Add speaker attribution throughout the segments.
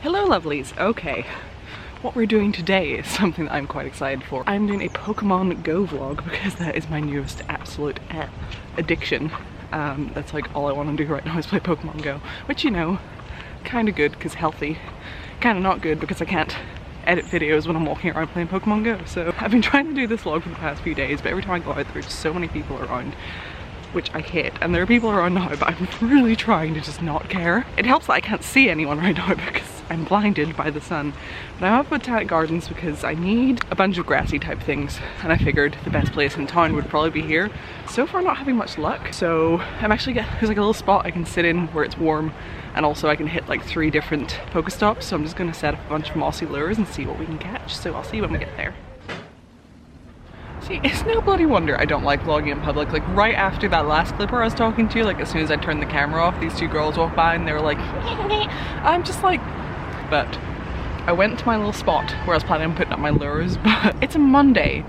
Speaker 1: Hello lovelies. Okay, what we're doing today is something that I'm quite excited for. I'm doing a Pokemon Go vlog because that is my newest absolute addiction. That's like all I want to do right now is play Pokemon Go, which, you know, kind of good because healthy, kind of not good because I can't edit videos when I'm walking around playing Pokemon Go. So I've been trying to do this vlog for the past few days, but every time I go out there's so many people around, which I hate. And there are people around now, but I'm really trying to just not care. It helps that I can't see anyone right now because I'm blinded by the sun. But I'm at Botanic Gardens because I need a bunch of grassy type things, and I figured the best place in town would probably be here. So far not having much luck. So I'm actually there's like a little spot I can sit in where it's warm, and also I can hit like 3 different Pokestops. So I'm just gonna set up a bunch of mossy lures and see what we can catch. So I'll see you when we get there. See, it's no bloody wonder I don't like vlogging in public. Like right after that last clip where I was talking to you, like as soon as I turned the camera off, these 2 girls walked by and they were like, I'm just like, but I went to my little spot where I was planning on putting up my lures, but it's a Monday.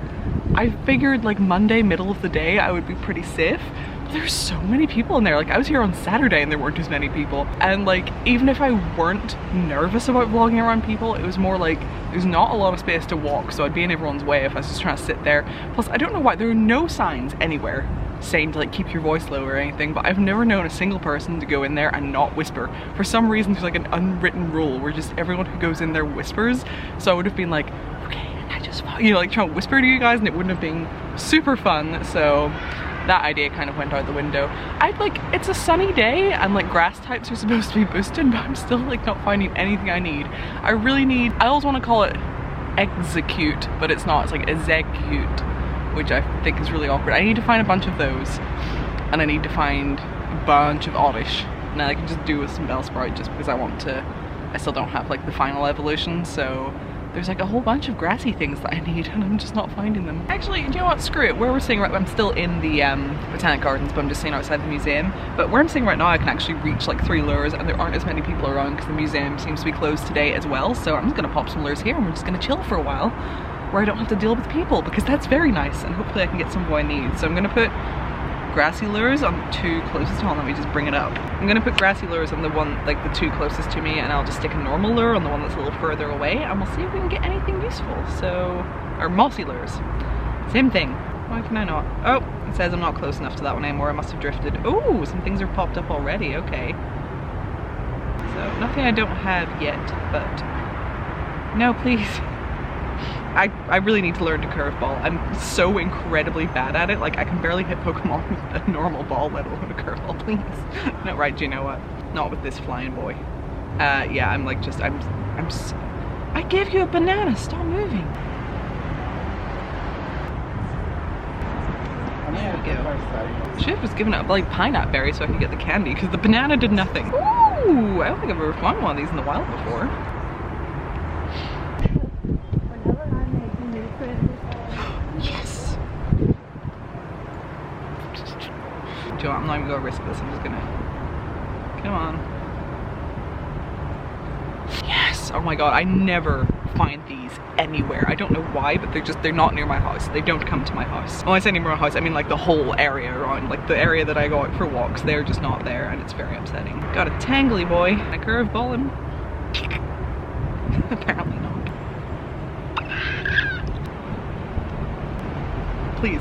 Speaker 1: I figured like Monday, middle of the day, I would be pretty safe. There's so many people in there. Like I was here on Saturday and there weren't as many people, and like even if I weren't nervous about vlogging around people, it was more like there's not a lot of space to walk, so I'd be in everyone's way if I was just trying to sit there. Plus I don't know why there are no signs anywhere saying to like keep your voice low or anything, but I've never known a single person to go in there and not whisper. For some reason there's like an unwritten rule where just everyone who goes in there whispers, so I would have been like, okay, and I just, you know, like trying to whisper to you guys, and it wouldn't have been super fun. So that idea kind of went out the window. It's a sunny day and like grass types are supposed to be boosted, but I'm still like not finding anything I need. I always want to call it execute, but it's not, it's like execute, which I think is really awkward. I need to find a bunch of those, and I need to find a bunch of Oddish, and then I can just do with some Bellsprout just because I still don't have like the final evolution, so there's like a whole bunch of grassy things that I need and I'm just not finding them. Actually, do you know what? Screw it. Where we're sitting I'm still in the Botanic Gardens, but I'm just sitting outside the museum. But where I'm sitting right now, I can actually reach like 3 lures, and there aren't as many people around because the museum seems to be closed today as well. So I'm just gonna pop some lures here and we're just gonna chill for a while where I don't have to deal with people, because that's very nice, and hopefully I can get some boy needs. So I'm gonna put grassy lures on the 2 closest. Hold on, let me just bring it up. I'm gonna put grassy lures on the 2 closest to me, and I'll just stick a normal lure on the one that's a little further away, and we'll see if we can get anything useful. So, or mossy lures, same thing. Why can I not? Oh, it says I'm not close enough to that one anymore. I must have drifted. Oh, some things are popped up already. Okay. So nothing I don't have yet, but no, please. I really need to learn to curveball. I'm so incredibly bad at it. Like I can barely hit Pokemon with a normal ball, let alone a curveball, please. No, right, do you know what? Not with this flying boy. Yeah, I'm like just, I gave you a banana, stop moving. There we go. Should have just given it a like pineapple berry so I could get the candy, because the banana did nothing. Ooh, I don't think I've ever found one of these in the wild before. Yes! Do you know what? I'm not even gonna risk this, I'm just gonna... Come on. Yes! Oh my god, I never find these anywhere. I don't know why, but they're not near my house. They don't come to my house. When I say near my house, I mean like the whole area around, like the area that I go out for walks, they're just not there, and it's very upsetting. Got a tangly boy. I curveball him. Apparently not. Please.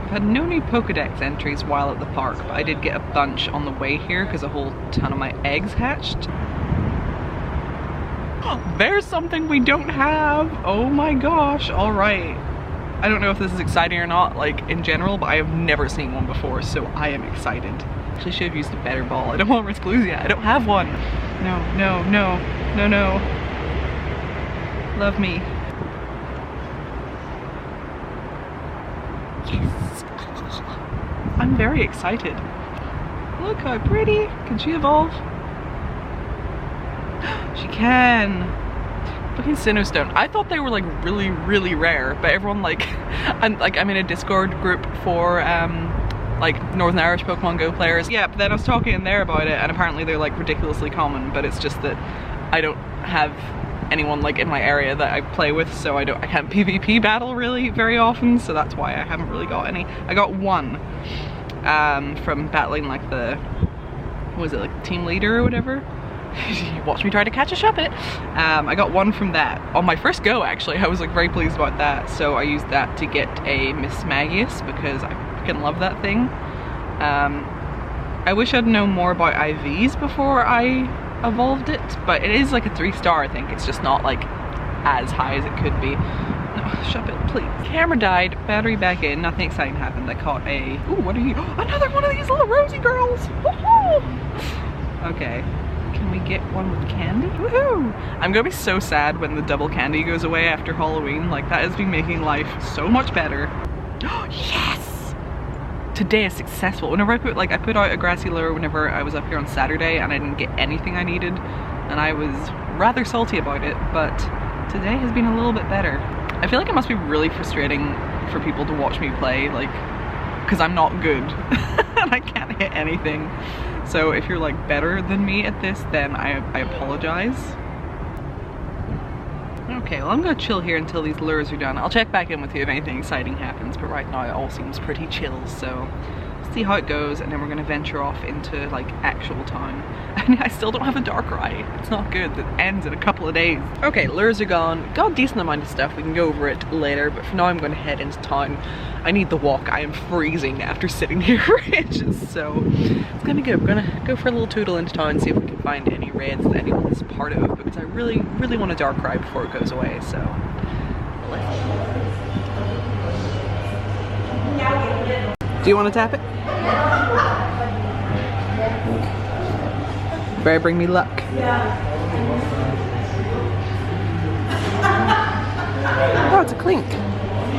Speaker 1: I've had no new Pokedex entries while at the park, but I did get a bunch on the way here because a whole ton of my eggs hatched. There's something we don't have! Oh my gosh, alright. I don't know if this is exciting or not, like in general, but I have never seen one before, so I am excited. Actually should have used a better ball. I don't want to risk losing it. I don't have one. No, no, no, no, no. Love me. Yes! I'm very excited. Look how pretty. Can she evolve? She can. Fucking Sinnohstone. I thought they were like really, really rare, but everyone like, I'm in a Discord group for like Northern Irish Pokemon Go players. Yeah, but then I was talking in there about it, and apparently they're like ridiculously common, but it's just that I don't have anyone like in my area that I play with, so I can't PvP battle really very often, so that's why I haven't really got any. I got one, from battling like the, what was it, like team leader or whatever. You watched me try to catch a shuppet. I got 1 from that on my first go actually. I was like very pleased about that, so I used that to get a Miss Magius because I freaking love that thing. I wish I'd known more about IVs before I evolved it, but it is like a 3-star. I think it's just not like as high as it could be. No, shuppet, please. Camera died, battery back in, nothing exciting happened. I caught a, ooh, what are you? Another one of these little rosy girls. Okay. Can we get one with candy? Woohoo! I'm gonna be so sad when the double candy goes away after Halloween. Like, that has been making life so much better. Yes! Today is successful. Whenever I put out a grassy lure whenever I was up here on Saturday and I didn't get anything I needed, and I was rather salty about it, but today has been a little bit better. I feel like it must be really frustrating for people to watch me play, like, because I'm not good and I can't hit anything. So if you're like better than me at this, then I apologize. Okay, well I'm gonna chill here until these lures are done. I'll check back in with you if anything exciting happens, but right now it all seems pretty chill, so see how it goes, and then we're gonna venture off into like actual town. And I still don't have a dark rye. It's not good. It ends in a couple of days. Okay, lures are gone. Got a decent amount of stuff. We can go over it later, but for now I'm gonna head into town. I need the walk. I am freezing after sitting here for ages, so it's gonna be good. We're gonna go for a little tootle into town and see if we can find any raids that anyone's part of, because I really, really want a dark rye before it goes away, so do you want to tap it? Better bring me luck. Oh, it's a clink.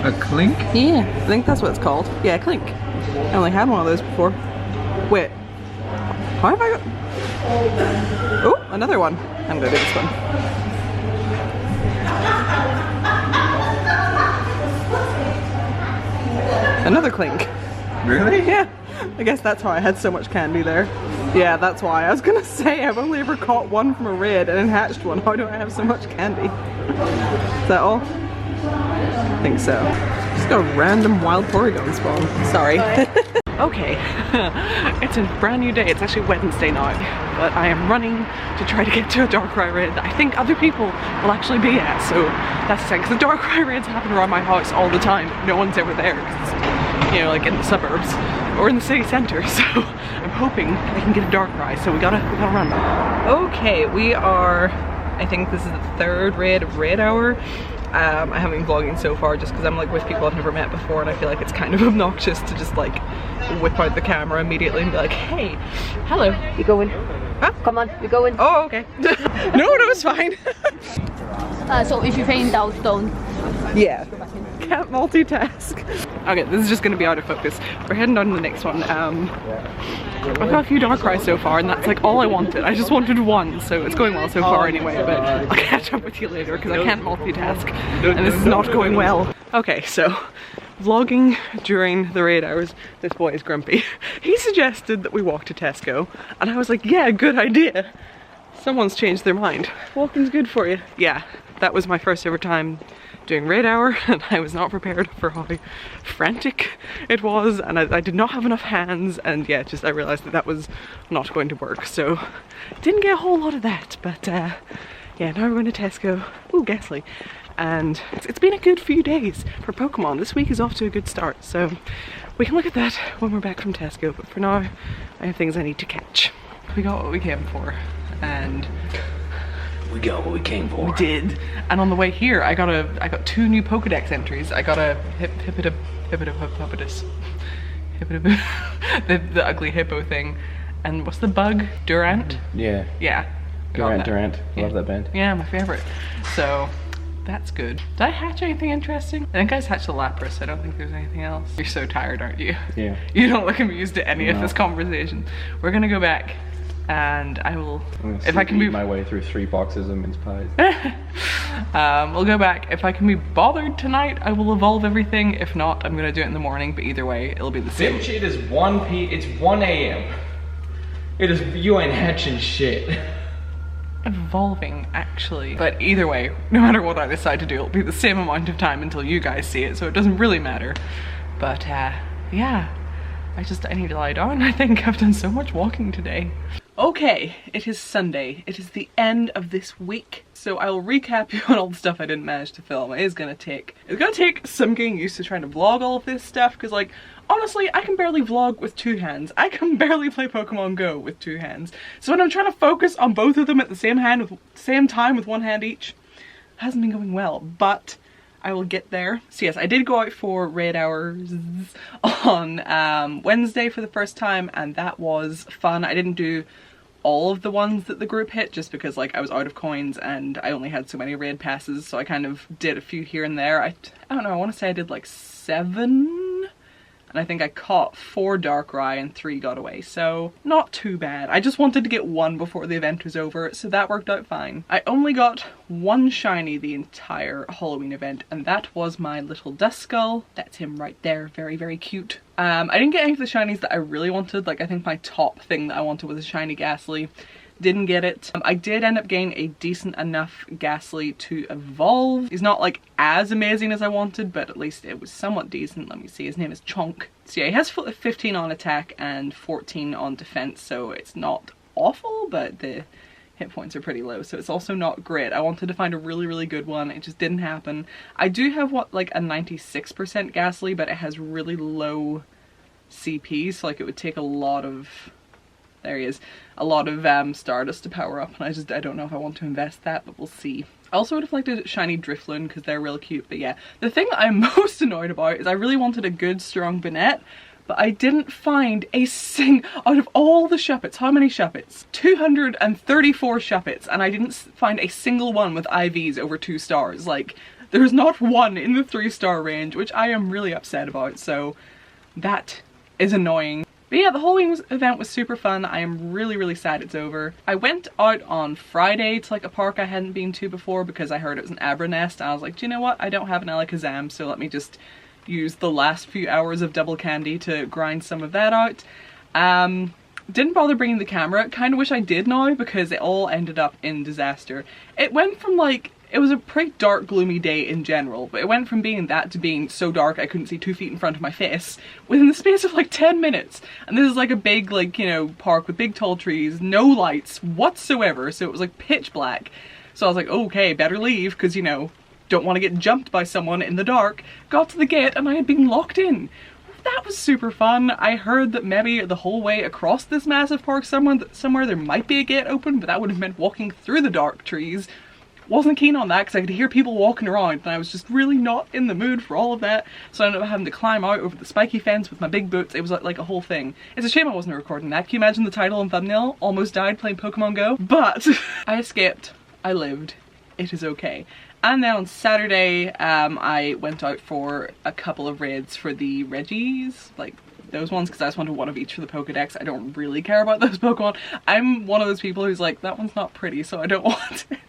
Speaker 2: A clink?
Speaker 1: Yeah, I think that's what it's called. Yeah, clink. I only had one of those before. Wait, how have I got? Oh, another one. I'm gonna do this one. Another clink.
Speaker 2: Really?
Speaker 1: Yeah, I guess that's how I had so much candy there. Yeah, that's why. I was gonna say, I've only ever caught one from a raid and then hatched one. How do I have so much candy? Is that all? I think so. Just got a random wild Porygon spawn. Sorry. Okay, it's a brand new day. It's actually Wednesday now, but I am running to try to get to a Darkrai raid that I think other people will actually be at, so that's the thing, because the Darkrai raids happen around my house all the time. No one's ever there, because it's, you know, like in the suburbs or in the city centre, so I'm hoping I can get a Darkrai, so we gotta run. Okay, we are, I think this is the 3rd raid of Raid Hour. I haven't been vlogging so far just because I'm like with people I've never met before, and I feel like it's kind of obnoxious to just like whip out the camera immediately and be like, hey, hello.
Speaker 3: You going?
Speaker 1: Huh?
Speaker 3: Come on, we going.
Speaker 1: Oh, okay. No, it's fine.
Speaker 3: So if you faint down, don't.
Speaker 1: Yeah. Can't multitask. Okay, this is just going to be out of focus. We're heading on to the next one. I've got a few Darkrai so far, and that's like all I wanted. I just wanted one, so it's going well so far anyway, but I'll catch up with you later because I can't multitask and this is not going well. Okay, so vlogging during the raid hours, this boy is grumpy. He suggested that we walk to Tesco, and I was like, yeah, good idea. Someone's changed their mind. Walking's good for you. Yeah, that was my first ever time doing raid hour, and I was not prepared for how frantic it was, and I did not have enough hands, and yeah, just I realized that that was not going to work, so didn't get a whole lot of that, but yeah, now we're going to Tesco. Ooh, Ghastly. And it's been a good few days for Pokemon. This week is off to a good start, so we can look at that when we're back from Tesco, but for now I have things I need to catch. We got what we came for, and
Speaker 2: We got what we came for.
Speaker 1: we did. And on the way here, I got 2 new Pokedex entries. I got a the ugly hippo thing, and what's the bug? Durant?
Speaker 2: Yeah.
Speaker 1: Yeah. I got that.
Speaker 2: Durant. Love that band.
Speaker 1: Yeah, my favorite. So that's good. Did I hatch anything interesting? I think I just hatched the Lapras. I don't think there's anything else. You're so tired, aren't you?
Speaker 2: Yeah.
Speaker 1: You don't look amused at any of this conversation. We're gonna go back, and I will, if I can move
Speaker 2: my way through 3 boxes of mince pies.
Speaker 1: we'll go back. If I can be bothered tonight, I will evolve everything. If not, I'm gonna do it in the morning, but either way, it'll be the same.
Speaker 2: Bitch, it is 1 a.m. It is, you ain't hatching shit.
Speaker 1: Evolving, actually. But either way, no matter what I decide to do, it'll be the same amount of time until you guys see it, so it doesn't really matter. But yeah, I need to lie down. I think I've done so much walking today. Okay, it is Sunday. It is the end of this week. So I will recap you on all the stuff I didn't manage to film. It's gonna take some getting used to trying to vlog all of this stuff, because like, honestly, I can barely vlog with two hands. I can barely play Pokemon Go with two hands. So when I'm trying to focus on both of them at the same time with one hand each, it hasn't been going well, but I will get there. So yes, I did go out for raid hours on Wednesday for the first time, and that was fun. I didn't do all of the ones that the group hit just because like I was out of coins and I only had so many raid passes, so I kind of did a few here and there. I don't know, I want to say I did like 7, and I think I caught 4 Darkrai and 3 got away, so not too bad. I just wanted to get 1 before the event was over, so that worked out fine. I only got 1 shiny the entire Halloween event, and that was my little Duskull. That's him right there, very, very cute. I didn't get any of the shinies that I really wanted. Like, I think my top thing that I wanted was a shiny Ghastly. Didn't get it. I did end up getting a decent enough Ghastly to evolve. He's not like as amazing as I wanted, but at least it was somewhat decent. Let me see, his name is Chonk. So yeah, he has 15 on attack and 14 on defense, so it's not awful, but the hit points are pretty low, so it's also not great. I wanted to find a really, really good one. It just didn't happen. I do have like a 96% Ghastly, but it has really low CP, so like it would take a lot of, there he is, a lot of Stardust to power up, and I don't know if I want to invest that, but we'll see. I also would have liked a shiny Drifloon because they're real cute, but yeah. The thing that I'm most annoyed about is I really wanted a good, strong Banette, but I didn't find a out of all the Shuppets. How many Shuppets? 234 Shuppets, and I didn't find a single one with IVs over 2 stars. Like, there's not one in the 3-star range, which I am really upset about, so that is annoying. But yeah, the Halloween event was super fun. I am really, really sad it's over. I went out on Friday to like a park I hadn't been to before because I heard it was an Abra Nest, and I was like, do you know what? I don't have an Alakazam, so let me just use the last few hours of double candy to grind some of that out. Didn't bother bringing the camera. Kind of wish I did now because it all ended up in disaster. It went from like, it was a pretty dark, gloomy day in general, but it went from being that to being so dark I couldn't see 2 feet in front of my face within the space of like 10 minutes. And this is like a big, like, you know, park with big tall trees, no lights whatsoever, so it was like pitch black. So I was like, okay, better leave, because, you know, don't want to get jumped by someone in the dark. Got to the gate and I had been locked in. That was super fun. I heard that maybe the whole way across this massive park somewhere there might be a gate open, but that would have meant walking through the dark trees. Wasn't keen on that because I could hear people walking around and I was just really not in the mood for all of that, so I ended up having to climb out over the spiky fence with my big boots. It was like a whole thing. It's a shame I wasn't recording that. Can you imagine the title and thumbnail? Almost died playing Pokemon Go. But I escaped. I lived. It is okay. And then on Saturday I went out for a couple of raids for the Reggies, like those ones, because I just wanted one of each for the Pokedex. I don't really care about those Pokemon. I'm one of those people who's like, that one's not pretty, so I don't want it.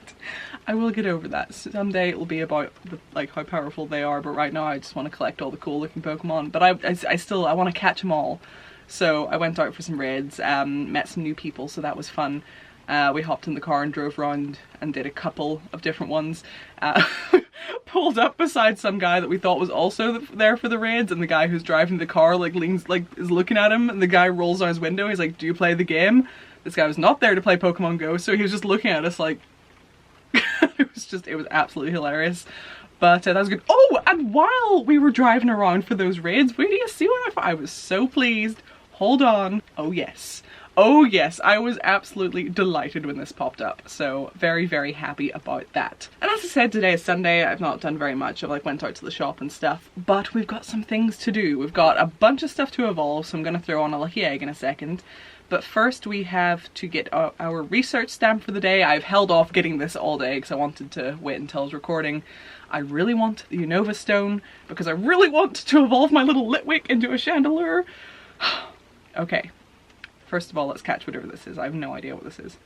Speaker 1: I will get over that. Someday it will be about like how powerful they are, but right now I just want to collect all the cool looking Pokemon. But I want to catch them all. So I went out for some raids, met some new people, so that was fun. We hopped in the car and drove around and did a couple of different ones. Pulled up beside some guy that we thought was also there for the raids, and the guy who's driving the car like leans, like is looking at him, and the guy rolls down his window. He's like, do you play the game? This guy was not there to play Pokemon Go, so he was just looking at us like it was absolutely hilarious. But that was good. Oh, and while we were driving around for those raids, wait till you see what I was so pleased. Hold on. Oh yes. Oh yes, I was absolutely delighted when this popped up, so very, very happy about that. And as I said, today is Sunday. I've not done very much. I went out to the shop and stuff, but we've got some things to do. We've got a bunch of stuff to evolve, so I'm going to throw on a lucky egg in a second. But first we have to get our research stamp for the day. I've held off getting this all day because I wanted to wait until I was recording. I really want the Unova Stone because I really want to evolve my little Litwick into a Chandelure. Okay. First of all, let's catch whatever this is. I have no idea what this is.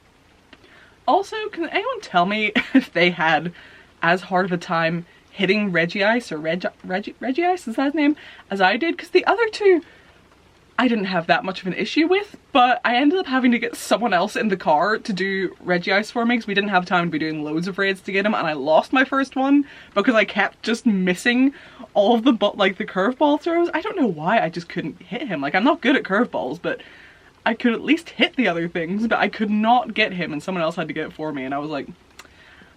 Speaker 1: Also, can anyone tell me if they had as hard of a time hitting Regice, or Regice, is that his name, as I did? Because the other two, I didn't have that much of an issue with, but I ended up having to get someone else in the car to do Reggie ice for me because we didn't have time to be doing loads of raids to get him, and I lost my first one because I kept just missing all of the the curveball throws. I don't know why, I just couldn't hit him. Like, I'm not good at curveballs, but I could at least hit the other things, but I could not get him, and someone else had to get it for me, and I was like,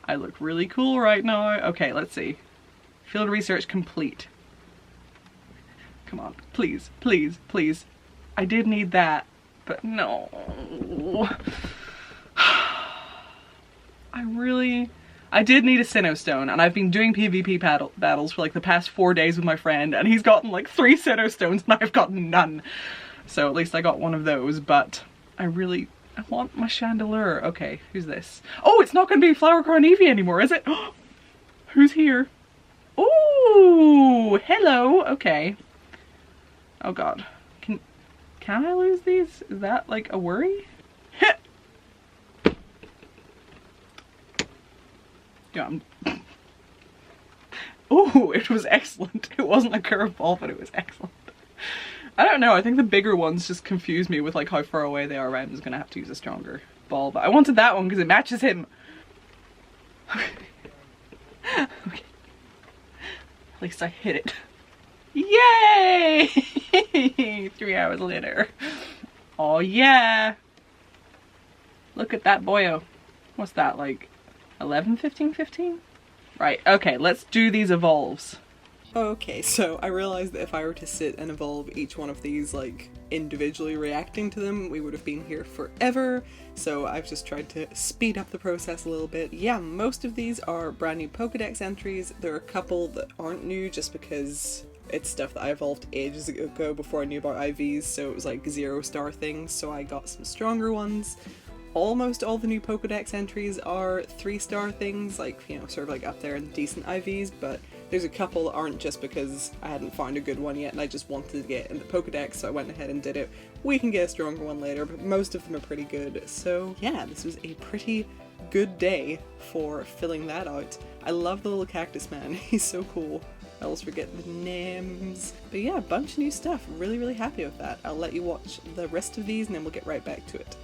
Speaker 1: I look really cool right now. Okay, let's see. Field research complete. Come on, please, please, please. I did need that, but no. I did need a Sinnoh Stone, and I've been doing PvP battles for like the past 4 days with my friend, and he's gotten like 3 Sinnoh Stones and I've gotten none. So at least I got one of those, but I want my chandelier. Okay, who's this? Oh, it's not gonna be Flower Crown Eevee anymore, is it? Who's here? Ooh, hello, okay. Oh god. Can I lose these? Is that like a worry? Yeah, ooh, it was excellent. It wasn't a curveball, but it was excellent. I don't know, I think the bigger ones just confuse me with like how far away they are. Right? I'm just gonna have to use a stronger ball, but I wanted that one because it matches him. Okay. At least I hit it. Yay! 3 hours later. Oh yeah! Look at that boyo. What's that, like 11, 15, 15? Right, okay, let's do these evolves. Okay, so I realized that if I were to sit and evolve each one of these, like, individually reacting to them, we would have been here forever, so I've just tried to speed up the process a little bit. Yeah, most of these are brand new Pokedex entries. There are a couple that aren't new just because it's stuff that I evolved ages ago before I knew about IVs, so it was like 0-star things, so I got some stronger ones. Almost all the new Pokedex entries are 3-star things, like, you know, sort of like up there in decent IVs, but there's a couple that aren't just because I hadn't found a good one yet and I just wanted to get in the Pokedex, so I went ahead and did it. We can get a stronger one later, but most of them are pretty good. So yeah, this was a pretty good day for filling that out. I love the little cactus man, he's so cool. I always forget the names. But yeah, a bunch of new stuff. Really, really happy with that. I'll let you watch the rest of these and then we'll get right back to it.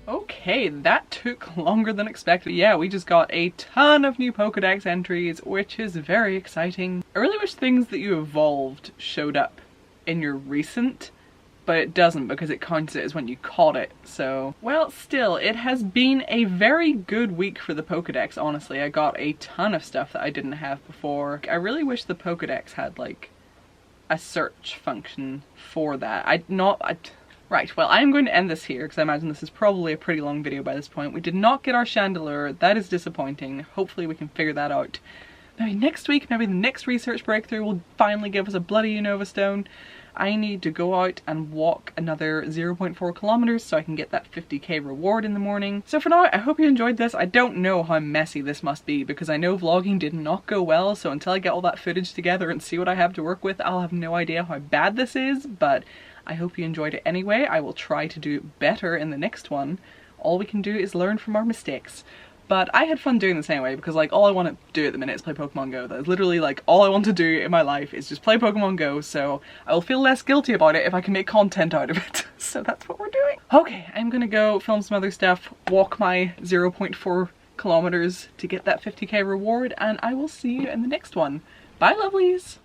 Speaker 1: Okay, that took longer than expected. Yeah, we just got a ton of new Pokedex entries, which is very exciting. I really wish things that you evolved showed up in your recent, but it doesn't because it counts it as when you caught it. So, well, still, it has been a very good week for the Pokedex, honestly. I got a ton of stuff that I didn't have before. I really wish the Pokedex had, like, a search function for that. Right, well, I'm going to end this here because I imagine this is probably a pretty long video by this point. We did not get our chandelier. That is disappointing. Hopefully we can figure that out. maybe next week, maybe the next research breakthrough will finally give us a bloody Unova stone. I need to go out and walk another 0.4 kilometers so I can get that 50k reward in the morning. So for now, I hope you enjoyed this. I don't know how messy this must be because I know vlogging did not go well, so until I get all that footage together and see what I have to work with, I'll have no idea how bad this is, but I hope you enjoyed it anyway. I will try to do better in the next one. All we can do is learn from our mistakes. But I had fun doing this anyway because like all I want to do at the minute is play Pokemon Go. That is literally like all I want to do in my life is just play Pokemon Go, so I will feel less guilty about it if I can make content out of it. So that's what we're doing. Okay, I'm gonna go film some other stuff, walk my 0.4 kilometers to get that 50k reward, and I will see you in the next one. Bye lovelies!